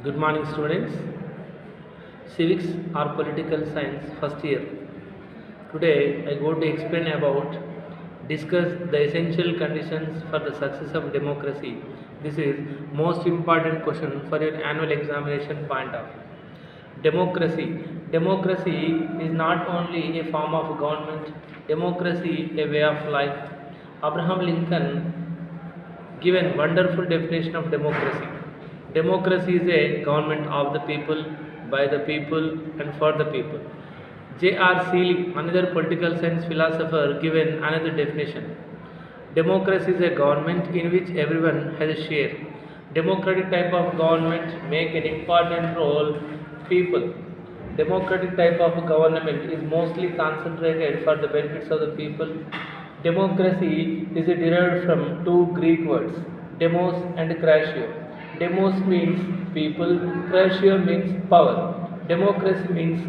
Good morning, students. Civics or political science first year. Today, I go to explain about discuss the essential conditions for the success of democracy. This is most important question for your annual examination point of view. Democracy. Democracy is not only a form of government. Democracy a way of life. Abraham Lincoln given wonderful definition of democracy. Democracy is a government of the people, by the people, and for the people. J.R. Seeley, another political science philosopher, given another definition. Democracy is a government in which everyone has a share. Democratic type of government make an important role people. Democratic type of government is mostly concentrated for the benefits of the people. Democracy is derived from two Greek words, demos and kratio. Demos means people, kratio means power. Democracy means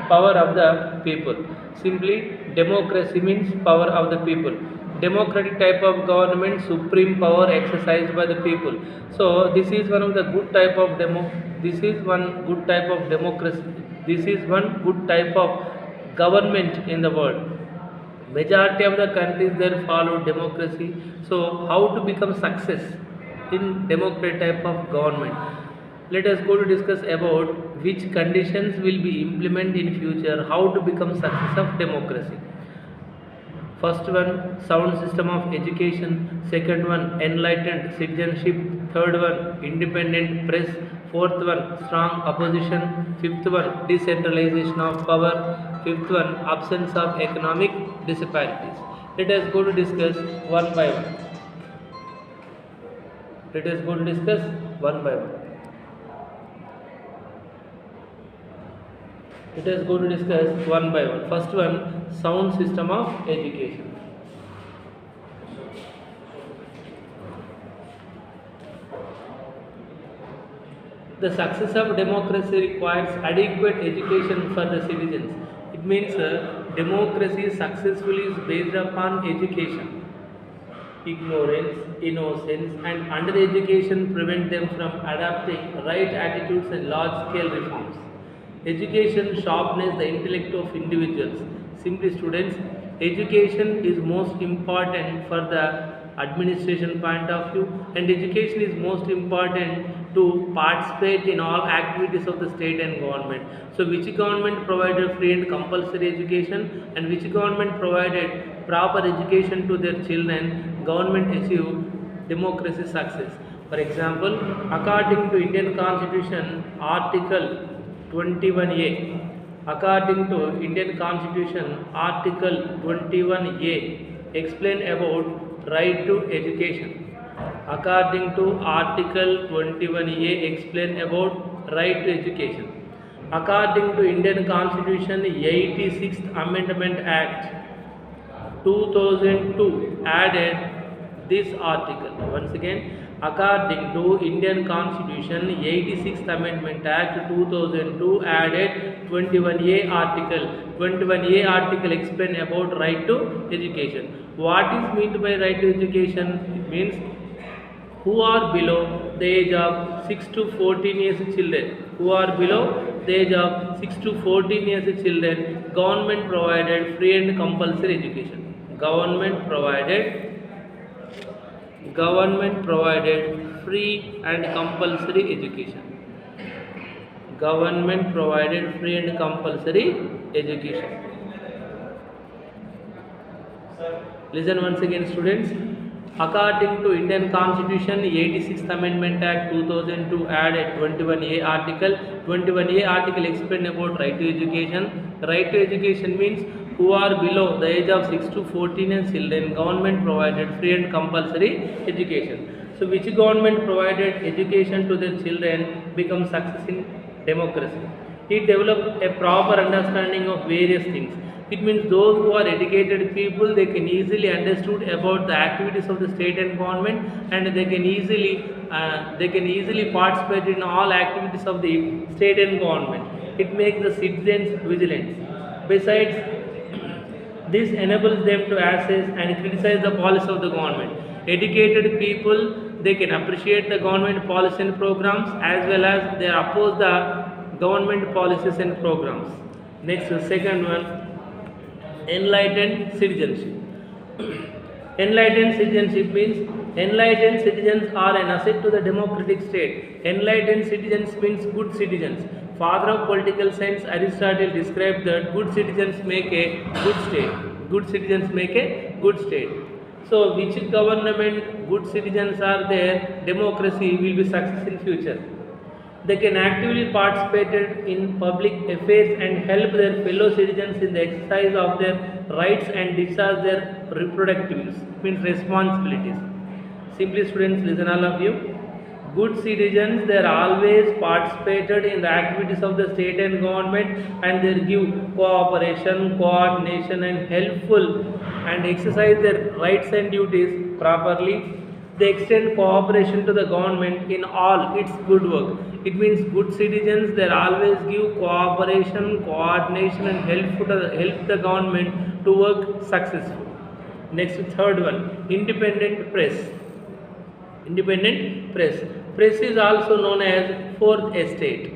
power of the people. Simply, democracy means power of the people. Democratic type of government, supreme power exercised by the people. So this is one of the good type of demo. This is one good type of democracy. This is one good type of government in the world. Majority of the countries there follow democracy. So how to become success in democratic type of government? Let us go to discuss about which conditions will be implemented in future, how to become success of democracy. First one, sound system of education. Second one, enlightened citizenship. Third one, independent press. Fourth one, strong opposition. Fifth one, decentralization of power. Fifth one, absence of economic disparities. Let us go to discuss one by one. Let us go to discuss one by one. Let us go to discuss one by one. First one, sound system of education. The success of democracy requires adequate education for the citizens. It means democracy successfully is based upon education. Ignorance, innocence, and under-education prevent them from adopting right attitudes and large-scale reforms. Education sharpens the intellect of individuals. Simply, students, education is most important for the administration point of view, and education is most important to participate in all activities of the state and government. So, which government provided free and compulsory education, and which government provided proper education to their children? Government achieve democracy success. For example, according to Indian Constitution, Article 21A. According to Indian Constitution, Article 21A explain about right to education. According to Article 21A explain about right to education. According to Indian Constitution, 86th Amendment Act 2002 added this article. Once again, according to Indian Constitution, 86th Amendment Act 2002 added 21A article. 21A article explain about right to education. What is meant by right to education? It means who are below the age of 6 to 14 years children. Who are below the age of 6 to 14 years children, government provided free and compulsory education. Government provided free and compulsory education. Government provided free and compulsory education. Listen once again, students. According to Indian Constitution, 86th Amendment Act 2002 added 21A article. 21A article explain about right to education. Right to education means who are below the age of 6 to 14 years children, government provided free and compulsory education. So, which government provided education to their children become success in democracy? It developed a proper understanding of various things. It means those who are educated people, they can easily understood about the activities of the state and government, and they can easily participate in all activities of the state and government. It makes the citizens vigilant. Besides, this enables them to assess and criticize the policy of the government. Educated people, they can appreciate the government policy and programs as well as they oppose the government policies and programs. Next, second one, enlightened citizenship. Enlightened citizenship means enlightened citizens are an asset to the democratic state. Enlightened citizens means good citizens. Father of political science Aristotle described that good citizens make a good state. Good citizens make a good state. So which government good citizens are there, democracy will be success in future. They can actively participate in public affairs and help their fellow citizens in the exercise of their rights and discharge their reproductive means responsibilities. Simply students, listen all of you. Good citizens, they are always participated in the activities of the state and government and they give cooperation, coordination and helpful and exercise their rights and duties properly. They extend cooperation to the government in all its good work. It means good citizens, they always give cooperation, coordination and help the government to work successfully. Next, third one, independent press. Independent press. Press is also known as fourth estate.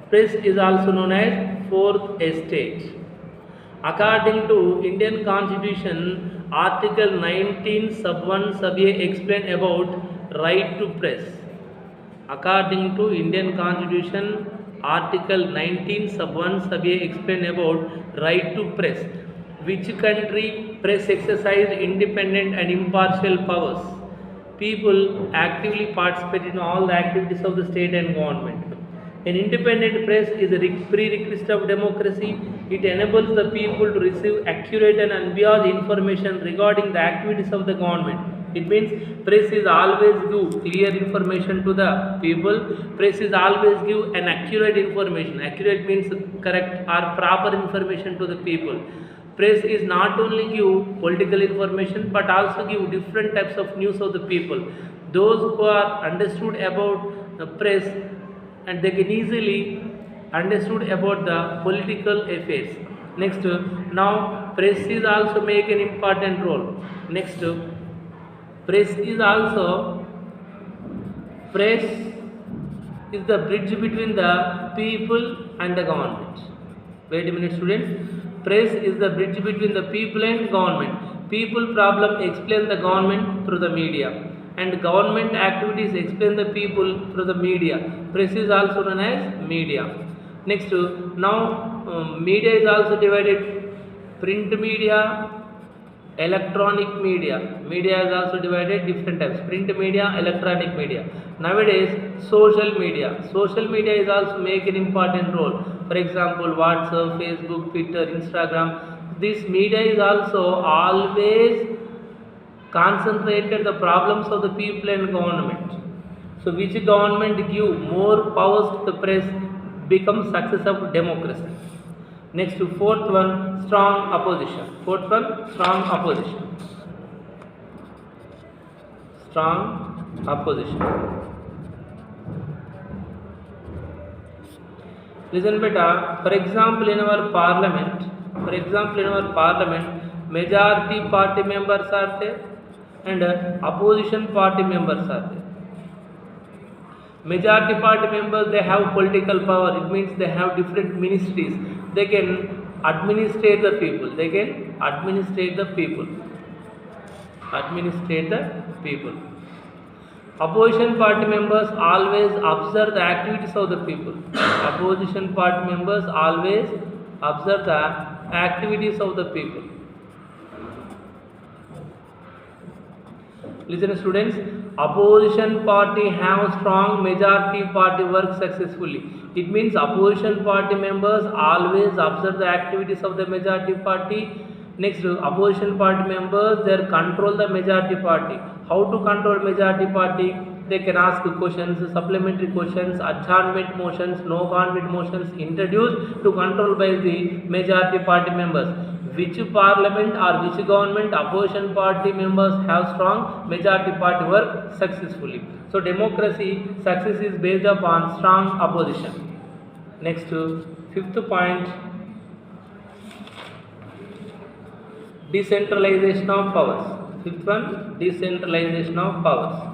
Press is also known as fourth estate. According to Indian Constitution, Article 19 sub 1 sub a explain about right to press. According to Indian Constitution, Article 19 sub 1 sub a explain about right to press. Which country press exercise independent and impartial powers? People actively participate in all the activities of the state and government. An independent press is a prerequisite of democracy. It enables the people to receive accurate and unbiased information regarding the activities of the government. It means press is always give clear information to the people. Press is always give an accurate information. Accurate means correct or proper information to the people. Press is not only give political information but also give different types of news of the people. Those who are understood about the press and they can easily understood about the political affairs. Next, now press is also make an important role. Next, press is the bridge between the people and the government. Wait a minute students. Press is the bridge between the people and government. People problem explain the government through the media and government activities explain the people through the media. Press is also known as media. Next, now media is also divided print media, electronic media. Media is also divided different types, print media, electronic media. Nowadays social media. Social media is also make an important role. For example, WhatsApp, Facebook, Twitter, Instagram. This media is also always concentrated the problems of the people and government. So which government give more powers to the press becomes success of democracy. Next, fourth one, strong opposition. Fourth one, strong opposition. Strong opposition. Listen beta, for example in our parliament, majority party members are there and opposition party members are there. Majority party members, they have political power. It means they have different ministries. They can administrate the people. They can administrate the people. Administrate the people. Opposition party members always observe the activities of the people. Opposition party members always observe the activities of the people. Listen students, opposition party have strong, majority party work successfully. It means opposition party members always observe the activities of the majority party. Next, opposition party members, they control the majority party. How to control majority party? They can ask questions, supplementary questions, adjournment motions, no conflict motions introduced to control by the majority party members. Which parliament or which government opposition party members have strong, majority party work successfully. So democracy success is based upon strong opposition. Next, fifth point, decentralization of powers. Fifth one, decentralization of powers.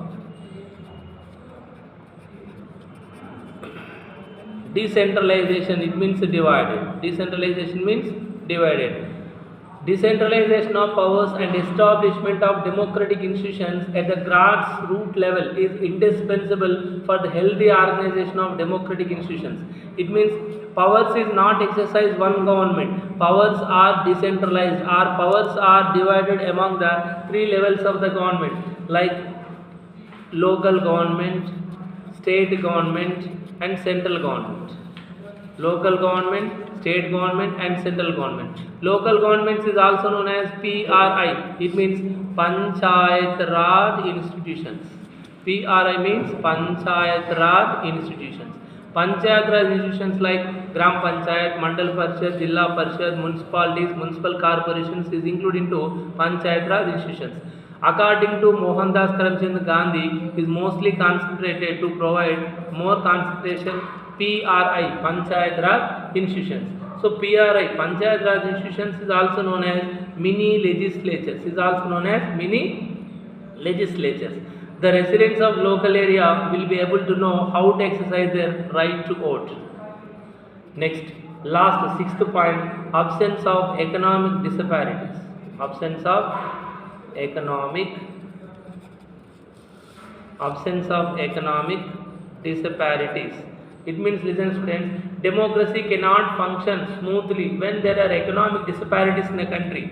Decentralization, it means divided. Decentralization means divided. Decentralization of powers and establishment of democratic institutions at the grassroots level is indispensable for the healthy organization of democratic institutions. It means powers is not exercised one government. Powers are decentralized. Our powers are divided among the three levels of the government, like local government, state government, and central government. Local government, state government, and central government. Local governments is also known as PRI. It means Panchayat Raj institutions. PRI means Panchayat Raj institutions. Panchayat Raj institutions like Gram Panchayat, Mandal Parishad, Jilla Parishad, municipalities, municipal corporations is included into Panchayat Raj institutions. According to Mohandas Karamchand Gandhi, is mostly concentrated to provide more concentration PRI, Panchayat Raj institutions. So PRI, Panchayat Raj institutions is also known as mini legislatures. Is also known as mini legislatures. The residents of local area will be able to know how to exercise their right to vote. Next, last sixth point: absence of economic disparities. Absence of economic disparities. It means, listen students, democracy cannot function smoothly when there are economic disparities in a country.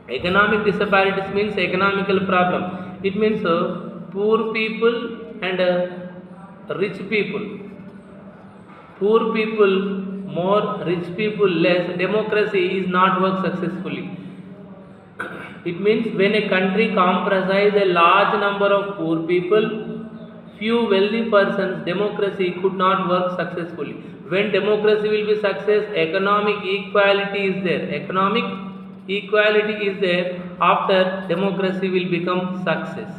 Economic disparities means economical problem. It means poor people and rich people. Poor people more, rich people less. Democracy is not work successfully. It means when a country comprises a large number of poor people, few wealthy persons, democracy could not work successfully. When democracy will be success, economic equality is there. Economic equality is there. After democracy will become success.